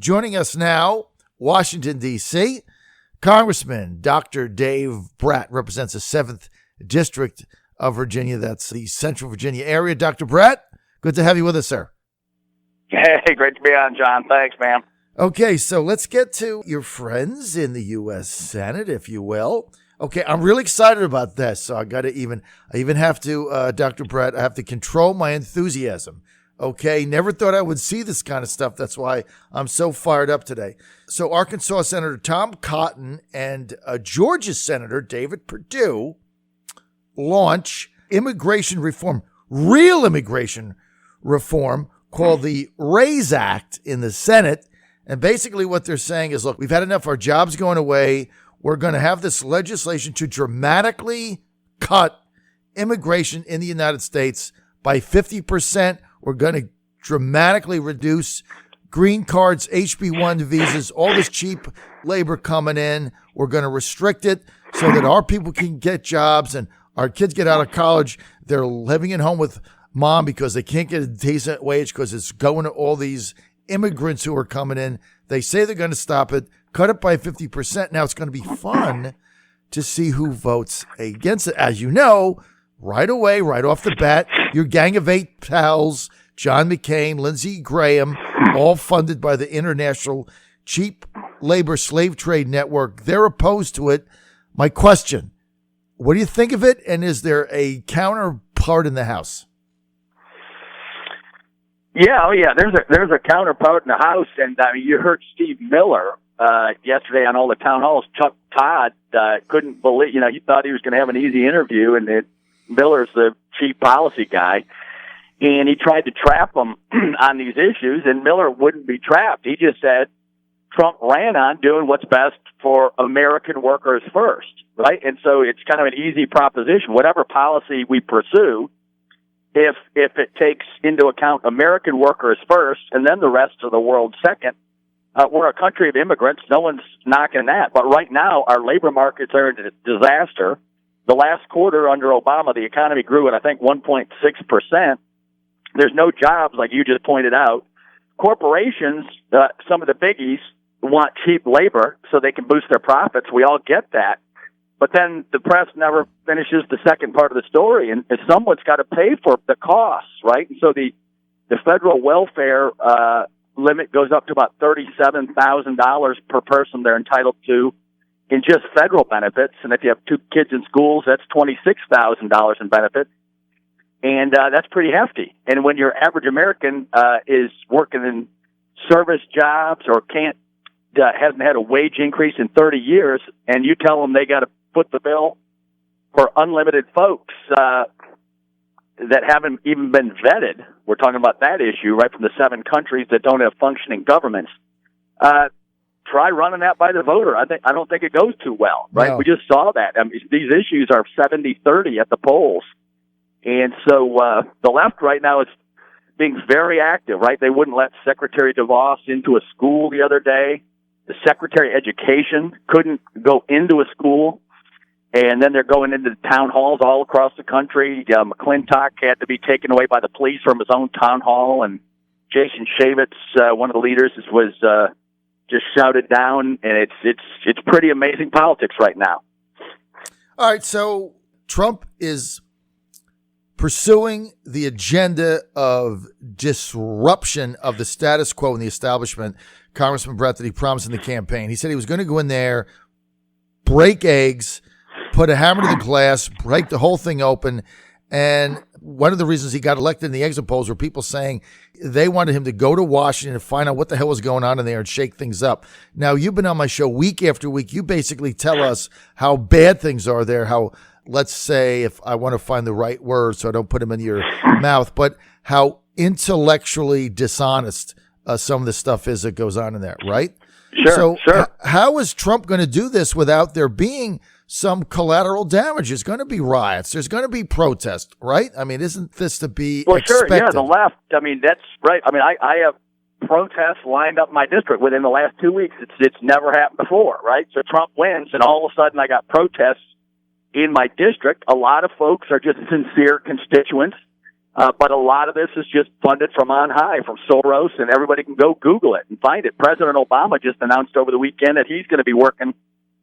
Joining us now, Washington, D.C., Congressman Dr. Dave Brat represents the 7th District of Virginia. That's the Central Virginia area. Dr. Brat, good to have you with us, sir. Hey, great to be on, John. Thanks, man. Okay, so let's get to your friends in the U.S. Senate, if you will. Okay, I'm really excited about this, so I even have to, Dr. Brat, I have to control my enthusiasm. Okay, never thought I would see this kind of stuff. That's why I'm so fired up today. So Arkansas Senator Tom Cotton and Georgia Senator David Perdue launch immigration reform, real immigration reform, called the RAISE Act in the Senate. And basically what they're saying is, look, we've had enough. Our jobs going away. We're going to have this legislation to dramatically cut immigration in the United States by 50%. We're going to dramatically reduce green cards, HB1 visas, all this cheap labor coming in. We're going to restrict it so that our people can get jobs and our kids get out of college. They're living at home with mom because they can't get a decent wage because it's going to all these immigrants who are coming in. They say they're going to stop it, cut it by 50%. Now it's going to be fun to see who votes against it. As you know, right away, right off the bat, your Gang of Eight pals, John McCain, Lindsey Graham, all funded by the International Cheap Labor Slave Trade Network, they're opposed to it. My question, what do you think of it? And is there a counterpart in the House? Yeah, there's a counterpart in the House, and I mean, you heard Steve Miller yesterday on all the town halls. Chuck Todd couldn't believe, he thought he was going to have an easy interview, and Miller's the chief policy guy, and he tried to trap him on these issues, and Miller wouldn't be trapped. He just said Trump ran on doing what's best for American workers first, right? And so it's kind of an easy proposition. Whatever policy we pursue, if it takes into account American workers first and then the rest of the world second, we're a country of immigrants. No one's knocking that. But right now, our labor markets are in a disaster. The last quarter under Obama, the economy grew at, I think, 1.6%. There's no jobs, like you just pointed out. Corporations, some of the biggies, want cheap labor so they can boost their profits. We all get that. But then the press never finishes the second part of the story, and someone's got to pay for the costs, right? And so the federal welfare limit goes up to about $37,000 per person they're entitled to in just federal benefits. And if you have 2 kids in schools, that's $26,000 in benefits. And that's pretty hefty. And when your average American is working in service jobs or hasn't had a wage increase in 30 years, and you tell them they got to foot the bill for unlimited folks that haven't even been vetted. We're talking about that issue, right, from the 7 countries that don't have functioning governments. Try running that by the voter. I don't think it goes too well, right? No. We just saw that. I mean, these issues are 70-30 at the polls. And so the left right now is being very active, right? They wouldn't let Secretary DeVos into a school the other day. The Secretary of Education couldn't go into a school. And then they're going into the town halls all across the country. McClintock had to be taken away by the police from his own town hall. And Jason Chaffetz, one of the leaders, was just shouted down. And it's pretty amazing politics right now. All right, so Trump is pursuing the agenda of disruption of the status quo in the establishment, Congressman Brat, that he promised in the campaign. He said he was going to go in there, break eggs, put a hammer to the glass, break the whole thing open. And one of the reasons he got elected in the exit polls were people saying they wanted him to go to Washington and find out what the hell was going on in there and shake things up. Now, you've been on my show week after week. You basically tell us how bad things are there, how, let's say, if I want to find the right word so I don't put them in your mouth, but how intellectually dishonest some of the stuff is that goes on in there, right? Sure. How is Trump going to do this without there being some collateral damage? There's going to be riots. There's going to be protests, right? I mean, isn't this to be expected? Sure. Yeah, the left. I mean, that's right. I mean, I have protests lined up in my district within the last 2 weeks. It's never happened before, right? So Trump wins, and all of a sudden I got protests in my district. A lot of folks are just sincere constituents But a lot of this is just funded from on high, from Soros, and everybody can go Google it and find it. President Obama just announced over the weekend that he's going to be working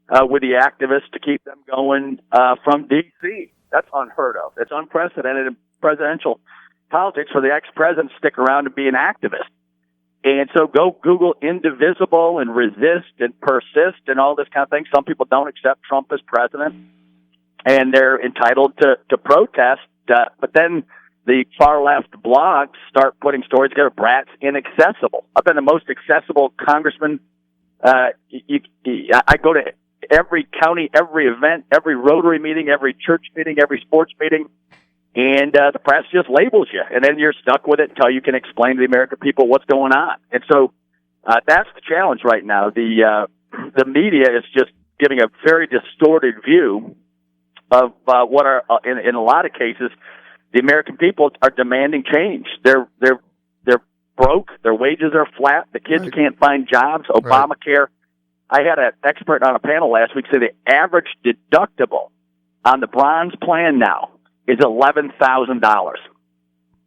with the activists to keep them going from D.C. That's unheard of. It's unprecedented in presidential politics for the ex-president to stick around and be an activist. And so go Google indivisible and resist and persist and all this kind of thing. Some people don't accept Trump as president, and they're entitled to protest. But then the far-left blogs start putting stories together. Brat's inaccessible. I've been the most accessible congressman. I go to every county, every event, every Rotary meeting, every church meeting, every sports meeting, and the press just labels you, and then you're stuck with it until you can explain to the American people what's going on. And so that's the challenge right now. The media is just giving a very distorted view of what are, in a lot of cases, the American people are demanding change. They're broke. Their wages are flat. The kids can't find jobs. Obamacare. I had an expert on a panel last week say the average deductible on the bronze plan now is $11,000.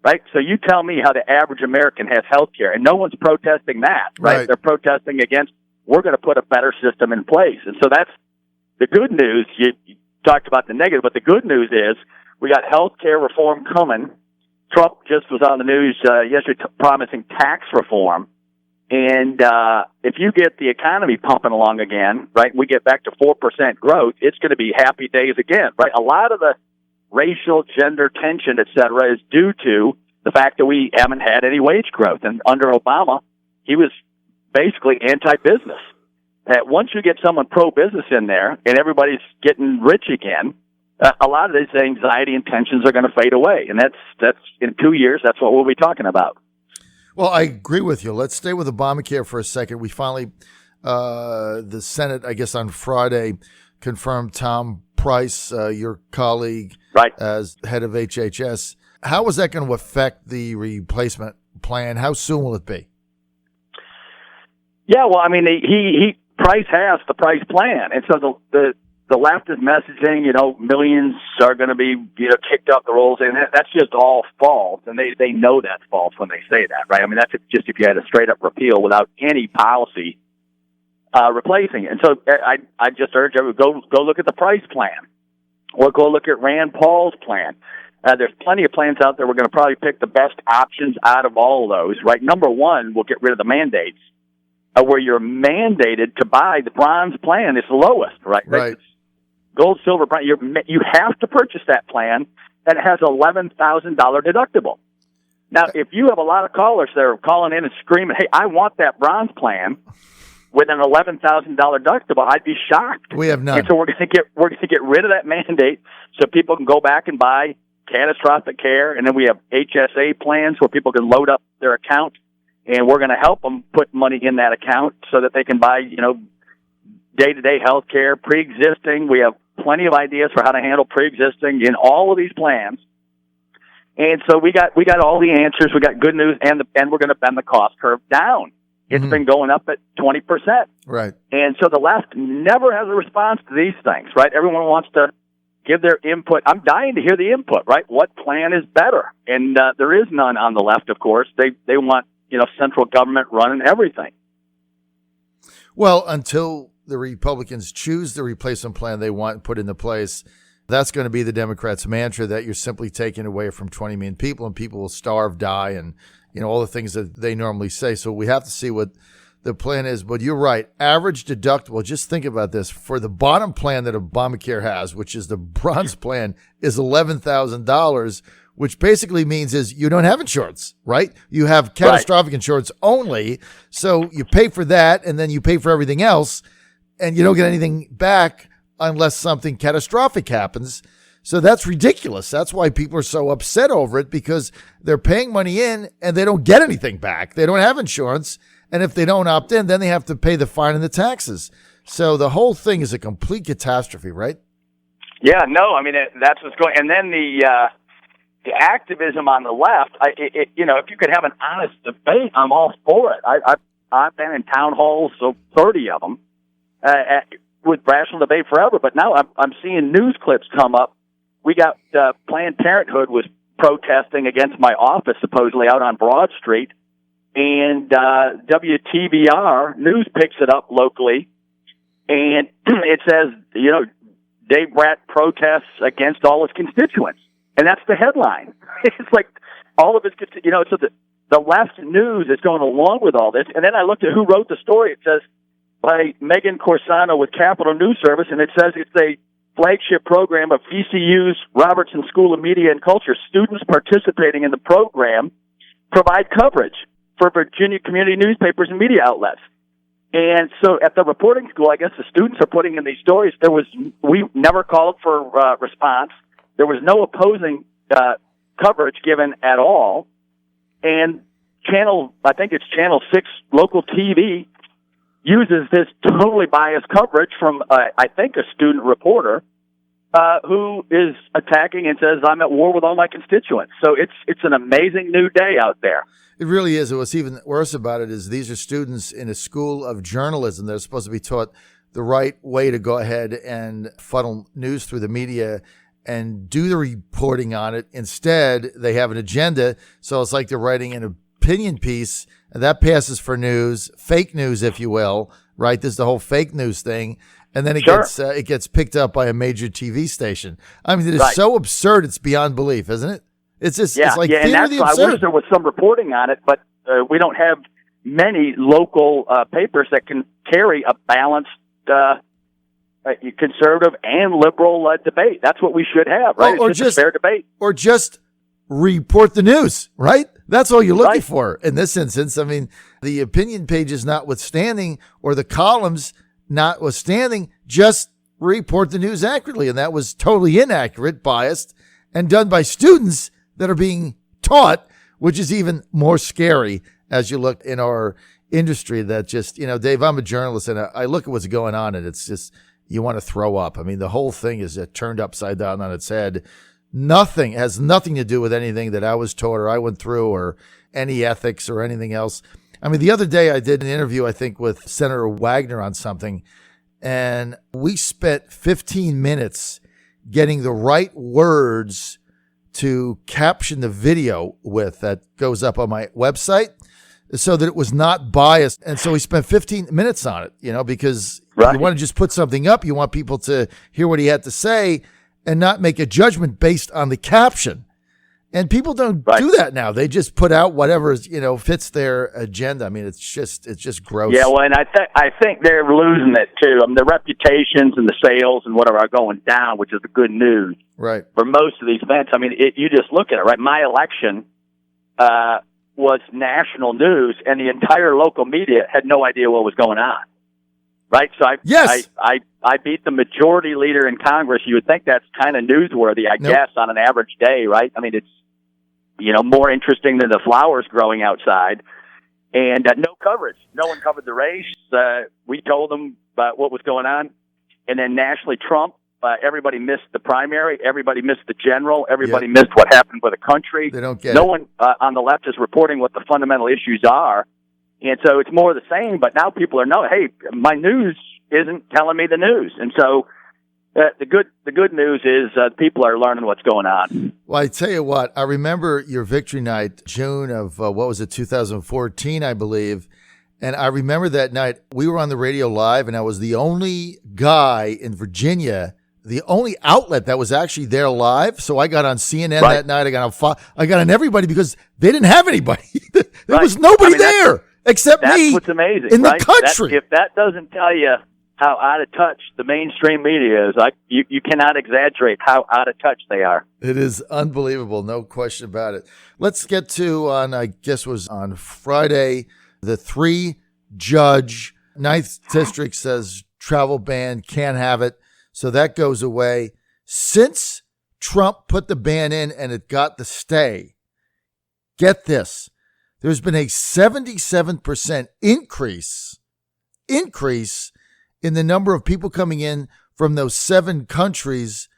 Right? So you tell me how the average American has health care, and no one's protesting that, right? They're protesting against, we're going to put a better system in place. And so that's the good news. You talked about the negative, but the good news is we got health care reform coming. Trump just was on the news yesterday promising tax reform. And if you get the economy pumping along again, right, we get back to 4% growth, it's going to be happy days again, right? A lot of the racial, gender tension, et cetera, is due to the fact that we haven't had any wage growth. And under Obama, he was basically anti-business. Once you get someone pro-business in there and everybody's getting rich again, a lot of these anxiety and tensions are going to fade away. And that's in 2 years, that's what we'll be talking about. Well, I agree with you. Let's stay with Obamacare for a second. We finally, the Senate, I guess on Friday, confirmed Tom Price, your colleague, as head of HHS. How is that going to affect the replacement plan? How soon will it be? Yeah, well, I mean, Price has the Price plan, and so the left is messaging, millions are going to be, kicked off the rolls, and that's just all false, and they know that's false when they say that, right? I mean, that's just if you had a straight-up repeal without any policy replacing it. And so I just urge everyone, go look at the Price plan, or go look at Rand Paul's plan. There's plenty of plans out there. We're going to probably pick the best options out of all of those, right? Number one, we'll get rid of the mandates, where you're mandated to buy the bronze plan. It's the lowest, right? Right. It's gold, silver, bronze. You have to purchase that plan, and it has $11,000 deductible. Now, if you have a lot of callers that are calling in and screaming, "Hey, I want that bronze plan with an $11,000 deductible," I'd be shocked. We have none. And so we're going to get rid of that mandate so people can go back and buy catastrophic care, and then we have HSA plans where people can load up their account, and we're going to help them put money in that account so that they can buy, day-to-day health care, pre-existing. We have plenty of ideas for how to handle pre-existing in all of these plans. And so we got all the answers. We got good news, and we're going to bend the cost curve down. It's been going up at 20%. Right. And so the left never has a response to these things, right? Everyone wants to give their input. I'm dying to hear the input, right? What plan is better? And there is none on the left, of course. They want, central government running everything. Well, until the Republicans choose the replacement plan they want and put into place, that's going to be the Democrats' mantra, that you're simply taking away from 20 million people and people will starve, die, and all the things that they normally say. So we have to see what the plan is. But you're right. Average deductible, just think about this. For the bottom plan that Obamacare has, which is the bronze plan, is $11,000, which basically means is you don't have insurance, right? You have catastrophic insurance only. So you pay for that, and then you pay for everything else, and you don't get anything back unless something catastrophic happens. So that's ridiculous. That's why people are so upset over it, because they're paying money in and they don't get anything back. They don't have insurance. And if they don't opt in, then they have to pay the fine and the taxes. So the whole thing is a complete catastrophe, right? Yeah, no, I mean, that's what's going on. And then the activism on the left, if you could have an honest debate, I'm all for it. I've been in town halls, so 30 of them, with rational debate forever. But now I'm seeing news clips come up. We got Planned Parenthood was protesting against my office, supposedly out on Broad Street. And WTBR News picks it up locally, and it says, Dave Brat protests against all his constituents. And that's the headline. It's like all of his, so the left news is going along with all this. And then I looked at who wrote the story. It says by Megan Corsano with Capital News Service, and it says it's a flagship program of VCU's Robertson School of Media and Culture. Students participating in the program provide coverage for Virginia community newspapers and media outlets. And so at the reporting school, I guess the students are putting in these stories. We never called for response. There was no opposing coverage given at all. And I think it's Channel 6 local TV uses this totally biased coverage from, I think, a student reporter who is attacking and says, I'm at war with all my constituents. So it's an amazing new day out there. It really is. What's even worse about it is these are students in a school of journalism. They're supposed to be taught the right way to go ahead and funnel news through the media and do the reporting on it. Instead, they have an agenda. So it's like they're writing an opinion piece, and that passes for news, fake news, if you will, right? There's the whole fake news thing. And then it gets picked up by a major TV station. I mean, it is so absurd. It's beyond belief, isn't it? It's just, it's like and that's why I wish there was some reporting on it, but we don't have many local papers that can carry a balanced conservative and liberal debate. That's what we should have, right? Or it's just a fair debate. Or just report the news, right? That's all you're looking for in this instance. I mean, the opinion pages notwithstanding, or the columns notwithstanding, just report the news accurately. And that was totally inaccurate, biased, and done by students that are being taught, which is even more scary as you look in our industry. That just, Dave, I'm a journalist, and I look at what's going on, and it's just, you want to throw up. I mean, the whole thing is turned upside down on its head. Has nothing to do with anything that I was taught or I went through, or any ethics or anything else. I mean, the other day I did an interview, I think, with Senator Wagner on something, and we spent 15 minutes getting the right words to caption the video with that goes up on my website so that it was not biased. And so we spent 15 minutes on it, because you want to just put something up. You want people to hear what he had to say and not make a judgment based on the caption. And people don't do that now. They just put out whatever fits their agenda. I mean, it's just gross. Yeah, well, and I think they're losing it too. I mean, the reputations and the sales and whatever are going down, which is the good news. Right. For most of these events, I mean, you just look at it, right? My election was national news, and the entire local media had no idea what was going on. Right, so I beat the majority leader in Congress. You would think that's kind of newsworthy, I guess, on an average day, right? I mean, it's more interesting than the flowers growing outside, and no coverage. No one covered the race. We told them about what was going on, and then nationally, Trump. Everybody missed the primary. Everybody missed the general. Everybody missed what happened with the country. They don't get no one on the left is reporting what the fundamental issues are. And so it's more of the same, but now people are knowing, hey, my news isn't telling me the news. And so the good news is people are learning what's going on. Well, I tell you what, I remember your victory night, June of, 2014, I believe. And I remember that night we were on the radio live, and I was the only guy in Virginia, the only outlet that was actually there live. So I got on CNN that night. I got on Fox. I got on everybody because they didn't have anybody. There was nobody there. Except that's me what's amazing, in the country. If that doesn't tell you how out of touch the mainstream media is, you cannot exaggerate how out of touch they are. It is unbelievable, no question about it. Let's get to, on Friday, the 3-judge 9th District says travel ban, can't have it. So that goes away. Since Trump put the ban in and it got the stay, get this. There's been a 77% increase in the number of people coming in from those 7 countries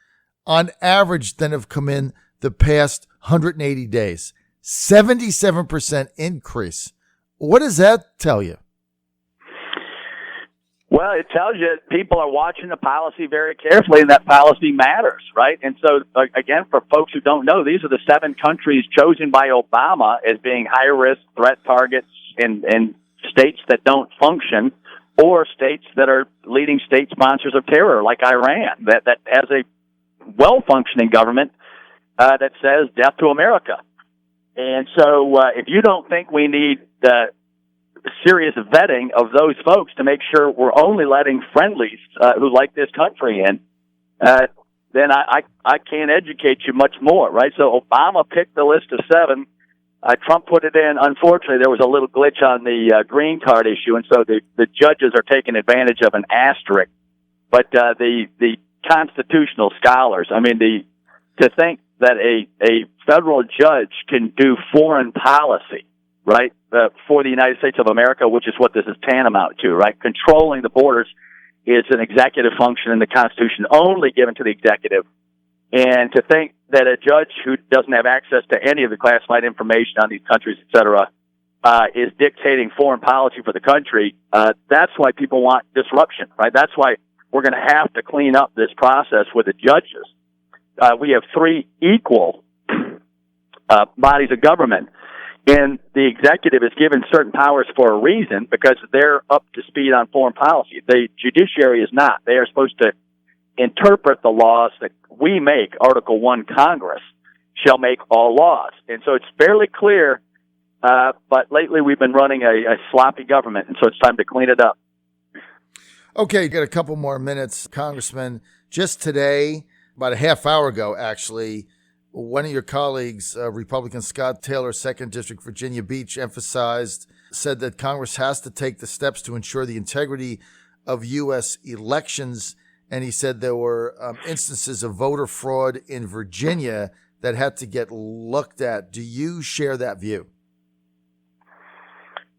on average than have come in the past 180 days. 77% increase. What does that tell you? Well, it tells you people are watching the policy very carefully, and that policy matters, right? And so, again, for folks who don't know, these are the 7 countries chosen by Obama as being high-risk threat targets in states that don't function, or states that are leading state sponsors of terror, like Iran, that has a well-functioning government that says death to America. And so if you don't think we need serious vetting of those folks to make sure we're only letting friendlies who like this country in, then I can't educate you much more, right? So Obama picked the list of 7. Trump put it in. Unfortunately, there was a little glitch on the green card issue, and so the judges are taking advantage of an asterisk. But the constitutional scholars, I mean, to think that a federal judge can do foreign policy, right, for the United States of America, which is what this is tantamount to, right? Controlling the borders is an executive function in the Constitution only given to the executive. And to think that a judge who doesn't have access to any of the classified information on these countries, et cetera, is dictating foreign policy for the country, that's why people want disruption, right? That's why we're going to have to clean up this process with the judges. We have 3 equal bodies of government, and the executive is given certain powers for a reason because they're up to speed on foreign policy. The judiciary is not. They are supposed to interpret the laws that we make. Article 1 Congress shall make all laws. And so it's fairly clear, but lately we've been running a sloppy government, and so it's time to clean it up. Okay, got a couple more minutes, Congressman. Just today, about a half hour ago, actually, one of your colleagues, Republican Scott Taylor, 2nd District, Virginia Beach, said that Congress has to take the steps to ensure the integrity of U.S. elections. And he said there were instances of voter fraud in Virginia that had to get looked at. Do you share that view?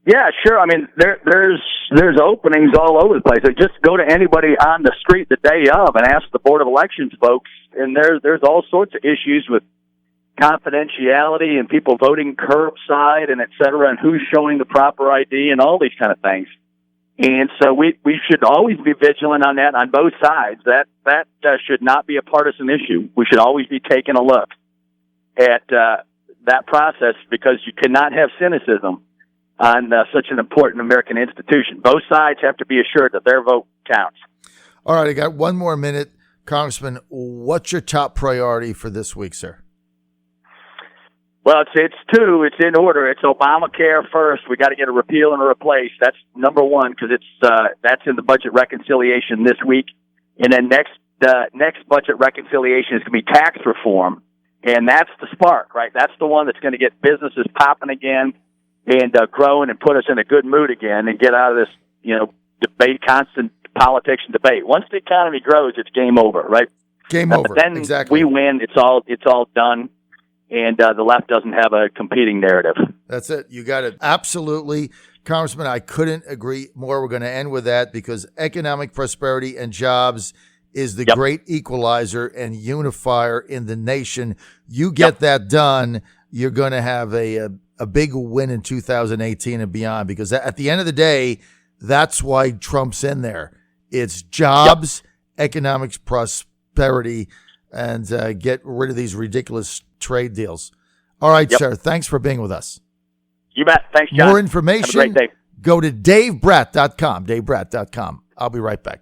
Yeah, sure. I mean, there's openings all over the place. Like, just go to anybody on the street the day of and ask the Board of Elections folks, and there's all sorts of issues with confidentiality and people voting curbside and et cetera, and who's showing the proper ID and all these kind of things. And so we should always be vigilant on that on both sides. That should not be a partisan issue. We should always be taking a look at that process because you cannot have cynicism on such an important American institution. Both sides have to be assured that their vote counts. All right, I got one more minute. Congressman, what's your top priority for this week, sir? Well, it's 2. It's in order. It's Obamacare first. We got to get a repeal and a replace. That's number 1 because that's in the budget reconciliation this week. And then next budget reconciliation is going to be tax reform, and that's the spark, right? That's the one that's going to get businesses popping again and growing and put us in a good mood again and get out of this, debate, constant politics and debate. Once the economy grows, it's game over, right? Game over. But then exactly. We win. It's all done. And the left doesn't have a competing narrative. That's it. You got it. Absolutely. Congressman, I couldn't agree more. We're going to end with that because economic prosperity and jobs is the great equalizer and unifier in the nation. You get that done, you're going to have a big win in 2018 and beyond because at the end of the day, that's why Trump's in there. It's jobs, economic prosperity, and get rid of these ridiculous trade deals. All right, sir. Thanks for being with us. You bet. Thanks, John. More information, have a great day. Go to davebrat.com, davebrat.com. I'll be right back.